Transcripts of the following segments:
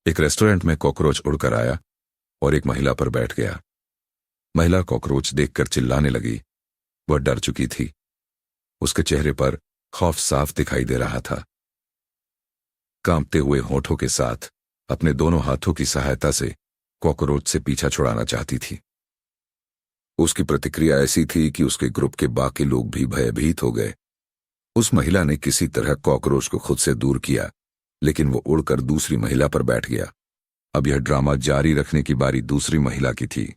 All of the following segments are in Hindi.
एक रेस्टोरेंट में कॉकरोच उड़कर आया और एक महिला पर बैठ गया। महिला कॉकरोच देखकर चिल्लाने लगी। वह डर चुकी थी। उसके चेहरे पर खौफ साफ दिखाई दे रहा था। कांपते हुए होठों के साथ अपने दोनों हाथों की सहायता से कॉकरोच से पीछा छुड़ाना चाहती थी। उसकी प्रतिक्रिया ऐसी थी कि उसके ग्रुप के बाकी लोग भी भयभीत हो गए। उस महिला ने किसी तरह कॉकरोच को खुद से दूर किया, लेकिन वो उड़कर दूसरी महिला पर बैठ गया। अब यह ड्रामा जारी रखने की बारी दूसरी महिला की थी।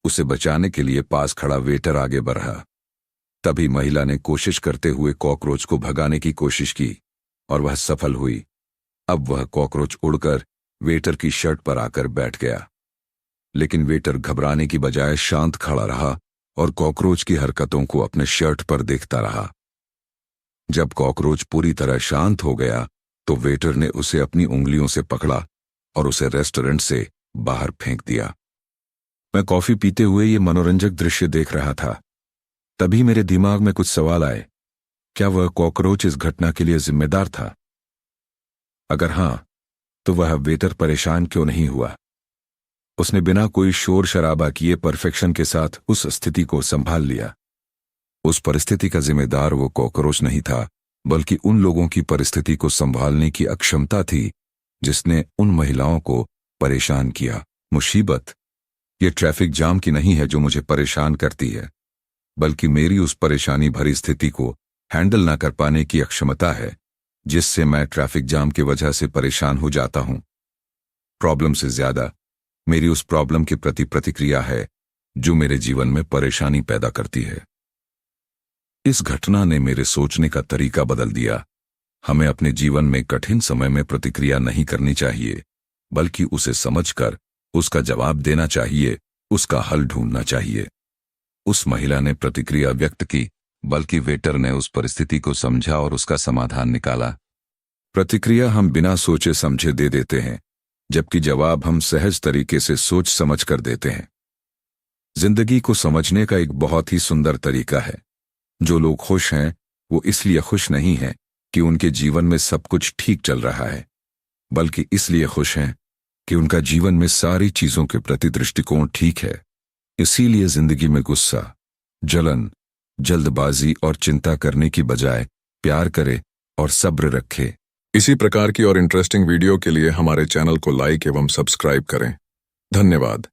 उसे बचाने के लिए पास खड़ा वेटर आगे बढ़ा। तभी महिला ने कोशिश करते हुए कॉकरोच को भगाने की कोशिश की और वह सफल हुई। अब वह कॉकरोच उड़कर वेटर की शर्ट पर आकर बैठ गया, लेकिन वेटर घबराने की बजाय शांत खड़ा रहा और कॉकरोच की हरकतों को अपने शर्ट पर देखता रहा। जब कॉकरोच पूरी तरह शांत हो गया तो वेटर ने उसे अपनी उंगलियों से पकड़ा और उसे रेस्टोरेंट से बाहर फेंक दिया। मैं कॉफी पीते हुए ये मनोरंजक दृश्य देख रहा था। तभी मेरे दिमाग में कुछ सवाल आए। क्या वह कॉकरोच इस घटना के लिए जिम्मेदार था? अगर हां, तो वह वेटर परेशान क्यों नहीं हुआ? उसने बिना कोई शोर शराबा किए परफेक्शन के साथ उस स्थिति को संभाल लिया। उस परिस्थिति का जिम्मेदार वो कॉकरोच नहीं था, बल्कि उन लोगों की परिस्थिति को संभालने की अक्षमता थी जिसने उन महिलाओं को परेशान किया। मुसीबत ये ट्रैफिक जाम की नहीं है जो मुझे परेशान करती है, बल्कि मेरी उस परेशानी भरी स्थिति को हैंडल न कर पाने की अक्षमता है, जिससे मैं ट्रैफिक जाम की वजह से परेशान हो जाता हूं। प्रॉब्लम से ज्यादा मेरी उस प्रॉब्लम के प्रति प्रतिक्रिया है जो मेरे जीवन में परेशानी पैदा करती है। इस घटना ने मेरे सोचने का तरीका बदल दिया। हमें अपने जीवन में कठिन समय में प्रतिक्रिया नहीं करनी चाहिए, बल्कि उसे समझकर उसका जवाब देना चाहिए, उसका हल ढूंढना चाहिए। उस महिला ने प्रतिक्रिया व्यक्त की, बल्कि वेटर ने उस परिस्थिति को समझा और उसका समाधान निकाला। प्रतिक्रिया हम बिना सोचे समझे दे देते हैं, जबकि जवाब हम सहज तरीके से सोच समझ कर देते हैं। जिंदगी को समझने का एक बहुत ही सुंदर तरीका है। जो लोग खुश हैं वो इसलिए खुश नहीं हैं कि उनके जीवन में सब कुछ ठीक चल रहा है, बल्कि इसलिए खुश हैं कि उनका जीवन में सारी चीजों के प्रति दृष्टिकोण ठीक है। इसीलिए जिंदगी में गुस्सा, जलन, जल्दबाजी और चिंता करने की बजाय प्यार करे और सब्र रखे। इसी प्रकार की और इंटरेस्टिंग वीडियो के लिए हमारे चैनल को लाइक एवं सब्सक्राइब करें। धन्यवाद।